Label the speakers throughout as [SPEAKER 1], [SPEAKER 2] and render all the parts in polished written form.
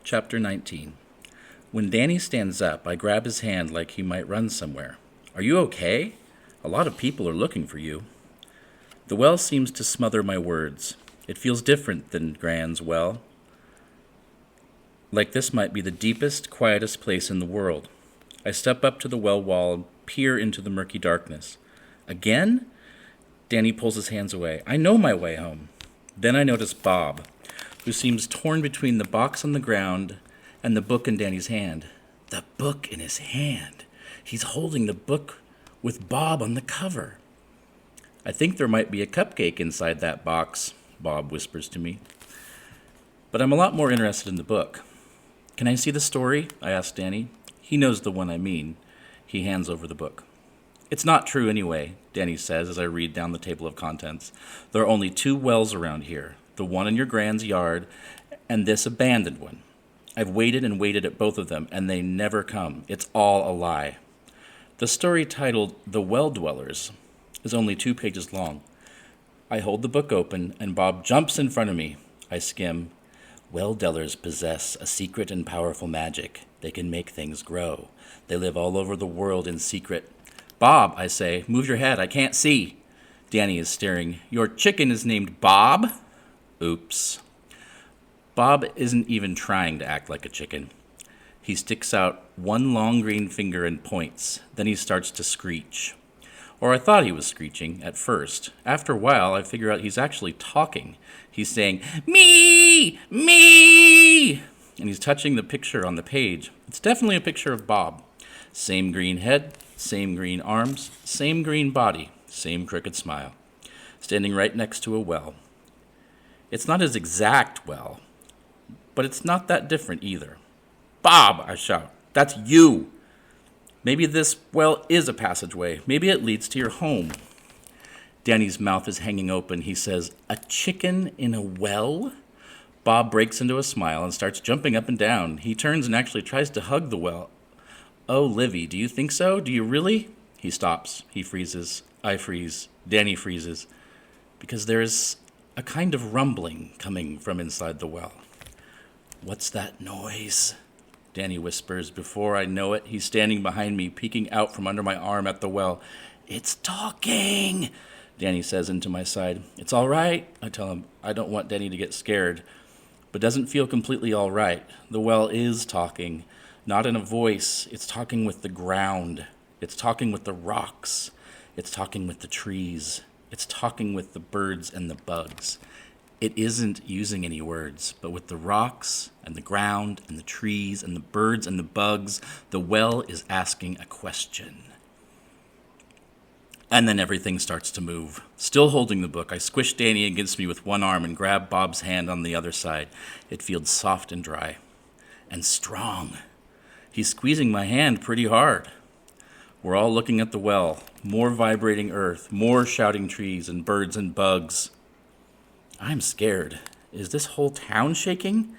[SPEAKER 1] Chapter 19. When Danny stands up, I grab his hand like he might run somewhere. Are you okay? A lot of people are looking for you. The well seems to smother my words. It feels different than Gran's well. Like this might be the deepest, quietest place in the world. I step up to the well wall and peer into the murky darkness. Again? Danny pulls his hands away. I know my way home. Then I notice Bob, who seems torn between the box on the ground and the book in Danny's hand. The book in his hand. He's holding the book with Bob on the cover. I think there might be a cupcake inside that box, Bob whispers to me. But I'm a lot more interested in the book. Can I see the story? I ask Danny. He knows the one I mean. He hands over the book. It's not true anyway, Danny says as I read down the table of contents. There are only 2 wells around here, the one in your Gran's yard and this abandoned one. I've waited and waited at both of them, and they never come. It's all a lie. The story titled The Well Dwellers is only 2 pages long. I hold the book open, and Bob jumps in front of me. I skim. Well dwellers possess a secret and powerful magic. They can make things grow. They live all over the world in secret. Bob, I say, move your head. I can't see. Danny is staring. Your chicken is named Bob? Oops. Bob isn't even trying to act like a chicken. He sticks out one long green finger and points. Then he starts to screech. Or I thought he was screeching at first. After a while, I figure out he's actually talking. He's saying, me, me, and he's touching the picture on the page. It's definitely a picture of Bob. Same green head, same green arms, same green body, same crooked smile. Standing right next to a well. It's not his exact well, but it's not that different either. Bob, I shout, that's you. Maybe this well is a passageway. Maybe it leads to your home. Danny's mouth is hanging open. He says, a chicken in a well? Bob breaks into a smile and starts jumping up and down. He turns and actually tries to hug the well. Oh, Livy, do you think so? Do you really? He stops. He freezes. I freeze. Danny freezes. Because there is a kind of rumbling coming from inside the well. What's that noise? Danny whispers. Before I know it, he's standing behind me, peeking out from under my arm at the well. It's talking, Danny says into my side. It's all right, I tell him. I don't want Danny to get scared, but doesn't feel completely all right. The well is talking, not in a voice. It's talking with the ground. It's talking with the rocks. It's talking with the trees. It's talking with the birds and the bugs. It isn't using any words, but with the rocks and the ground and the trees and the birds and the bugs, the well is asking a question. And then everything starts to move. Still holding the book, I squish Danny against me with one arm and grab Bob's hand on the other side. It feels soft and dry and strong. He's squeezing my hand pretty hard. We're all looking at the well. More vibrating earth, more shouting trees and birds and bugs. I'm scared. Is this whole town shaking?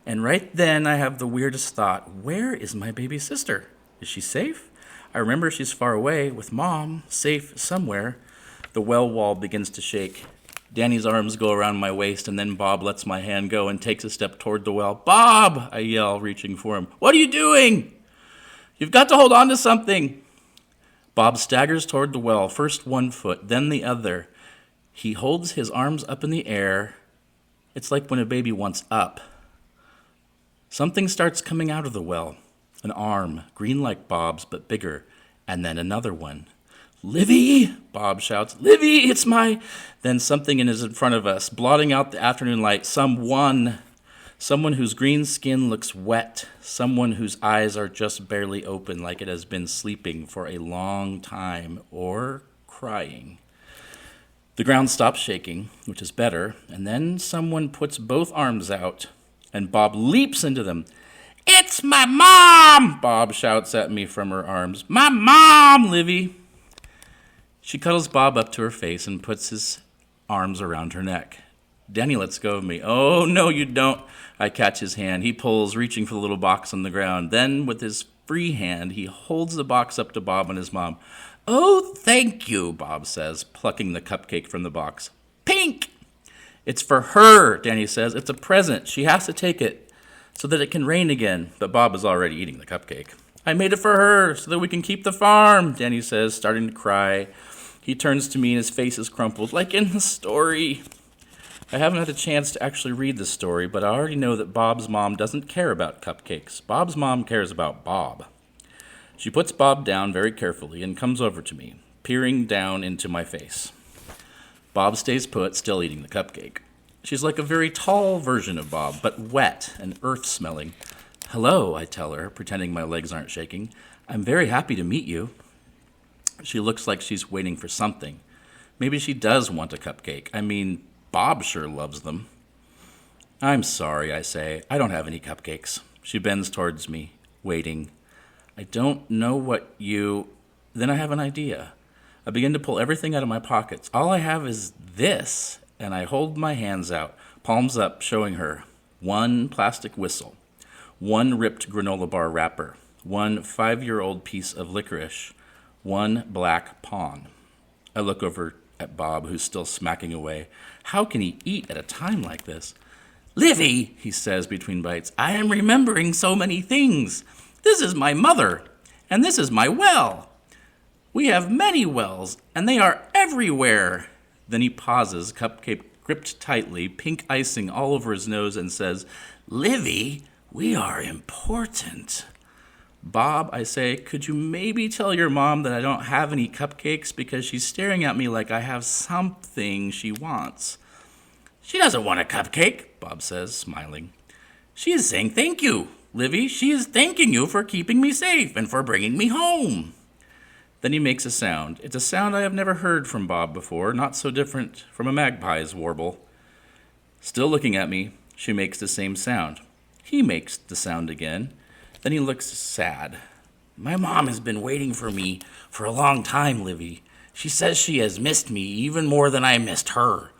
[SPEAKER 1] And right then I have the weirdest thought. Where is my baby sister? Is she safe? I remember she's far away with Mom, safe somewhere. The well wall begins to shake. Danny's arms go around my waist, and then Bob lets my hand go and takes a step toward the well. Bob! I yell, reaching for him. What are you doing? You've got to hold on to something. Bob staggers toward the well, first one foot, then the other. He holds his arms up in the air. It's like when a baby wants up. Something starts coming out of the well. An arm, green like Bob's, but bigger. And then another one. Livy! Bob shouts. Livy, it's my... Then something is in front of us, blotting out the afternoon light. Someone whose green skin looks wet. Someone whose eyes are just barely open, like it has been sleeping for a long time. Or crying. The ground stops shaking, which is better, and then someone puts both arms out, and Bob leaps into them. It's my mom! Bob shouts at me from her arms. My mom, Livy! She cuddles Bob up to her face and puts his arms around her neck. Danny lets go of me. Oh, no, you don't. I catch his hand. He pulls, reaching for the little box on the ground. Then, with his free hand, he holds the box up to Bob and his mom. Oh, thank you, Bob says, plucking the cupcake from the box. Pink! It's for her, Danny says. It's a present. She has to take it. so that it can rain again, but Bob is already eating the cupcake. I made it for her so that we can keep the farm, Danny says, starting to cry. He turns to me and his face is crumpled, like in the story. I haven't had a chance to actually read the story, but I already know that Bob's mom doesn't care about cupcakes. Bob's mom cares about Bob. She puts Bob down very carefully and comes over to me, peering down into my face. Bob stays put, still eating the cupcake. She's like a very tall version of Bob, but wet and earth-smelling. Hello, I tell her, pretending my legs aren't shaking. I'm very happy to meet you. She looks like she's waiting for something. Maybe she does want a cupcake. I mean, Bob sure loves them. I'm sorry, I say. I don't have any cupcakes. She bends towards me, waiting. I don't know what you... Then I have an idea. I begin to pull everything out of my pockets. All I have is this, and I hold my hands out, palms up, showing her. One plastic whistle. One ripped granola bar wrapper, one 5-year-old piece of licorice, one black pawn. I look over at Bob, who's still smacking away. How can he eat at a time like this? Livy, he says between bites, I am remembering so many things. This is my mother, and this is my well. We have many wells, and they are everywhere. Then he pauses, cupcake gripped tightly, pink icing all over his nose, and says, Livy, we are important. Bob, I say, could you maybe tell your mom that I don't have any cupcakes because she's staring at me like I have something she wants? She doesn't want a cupcake, Bob says, smiling. She is saying thank you, Livy. She is thanking you for keeping me safe and for bringing me home. Then he makes a sound. It's a sound I have never heard from Bob before, not so different from a magpie's warble. Still looking at me, she makes the same sound. He makes the sound again. Then he looks sad. My mom has been waiting for me for a long time, Livy. She says she has missed me even more than I missed her.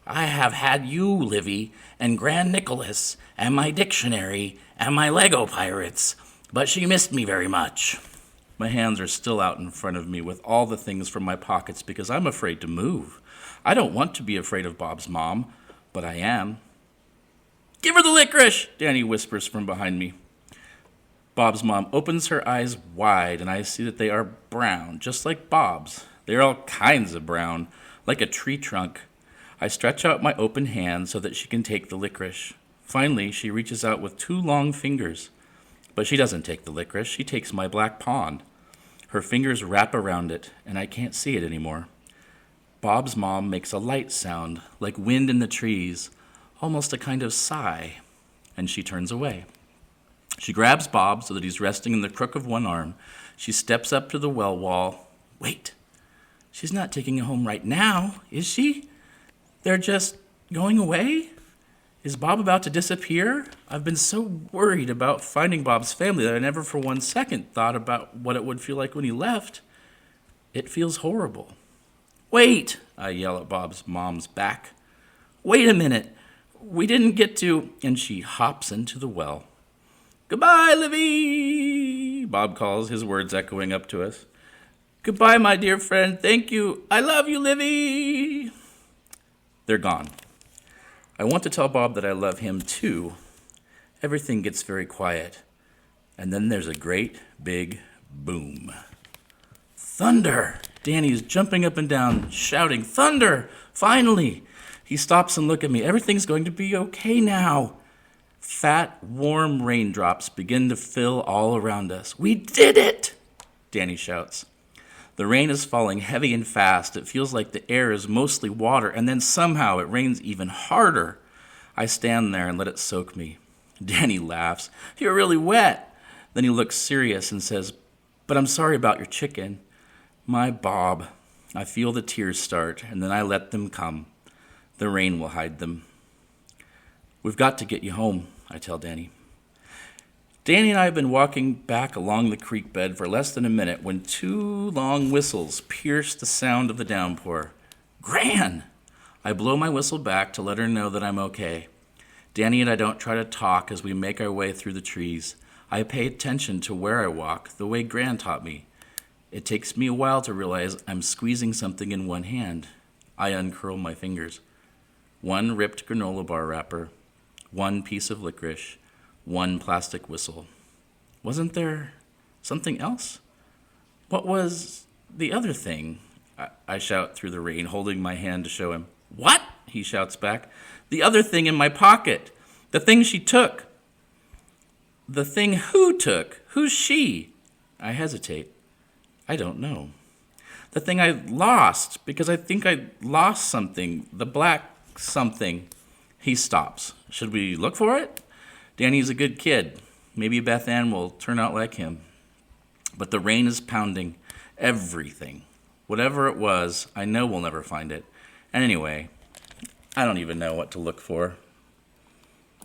[SPEAKER 1] I have had you, Livy, and Grand Nicholas, and my dictionary, and my Lego pirates, but she missed me very much. My hands are still out in front of me with all the things from my pockets because I'm afraid to move. I don't want to be afraid of Bob's mom, but I am. Give her the licorice, Danny whispers from behind me. Bob's mom opens her eyes wide, and I see that they are brown, just like Bob's. They are all kinds of brown, like a tree trunk. I stretch out my open hand so that she can take the licorice. Finally, she reaches out with 2 long fingers. But she doesn't take the licorice. She takes my black pawn. Her fingers wrap around it, and I can't see it anymore. Bob's mom makes a light sound, like wind in the trees, almost a kind of sigh, and she turns away. She grabs Bob so that he's resting in the crook of one arm. She steps up to the well wall. Wait, she's not taking him home right now, is she? They're just going away? Is Bob about to disappear? I've been so worried about finding Bob's family that I never for one second thought about what it would feel like when he left. It feels horrible. Wait, I yell at Bob's mom's back. Wait a minute. We didn't get to... And she hops into the well. Goodbye, Livy, Bob calls, his words echoing up to us. Goodbye, my dear friend. Thank you. I love you, Livy. They're gone. I want to tell Bob that I love him too. Everything gets very quiet. And then there's a great big boom. Thunder! Danny is jumping up and down, shouting, Thunder! Finally! He stops and looks at me. Everything's going to be okay now. Fat, warm raindrops begin to fill all around us. We did it! Danny shouts. The rain is falling heavy and fast. It feels like the air is mostly water, and then somehow it rains even harder. I stand there and let it soak me. Danny laughs. You're really wet. Then he looks serious and says, But I'm sorry about your chicken. My Bob. I feel the tears start, and then I let them come. The rain will hide them. We've got to get you home, I tell Danny. Danny and I have been walking back along the creek bed for less than a minute when 2 long whistles pierce the sound of the downpour. Gran! I blow my whistle back to let her know that I'm okay. Danny and I don't try to talk as we make our way through the trees. I pay attention to where I walk, the way Gran taught me. It takes me a while to realize I'm squeezing something in one hand. I uncurl my fingers. 1 ripped granola bar wrapper, 1 piece of licorice, One plastic whistle. Wasn't there something else? What was the other thing? I shout through the rain, holding my hand to show him. What? He shouts back. The other thing in my pocket. The thing she took. The thing who took? Who's she? I hesitate. I don't know. The thing I lost, because I think I lost something. The black something. He stops. Should we look for it? Danny's a good kid. Maybe Beth Ann will turn out like him. But the rain is pounding everything. Whatever it was, I know we'll never find it. And anyway, I don't even know what to look for.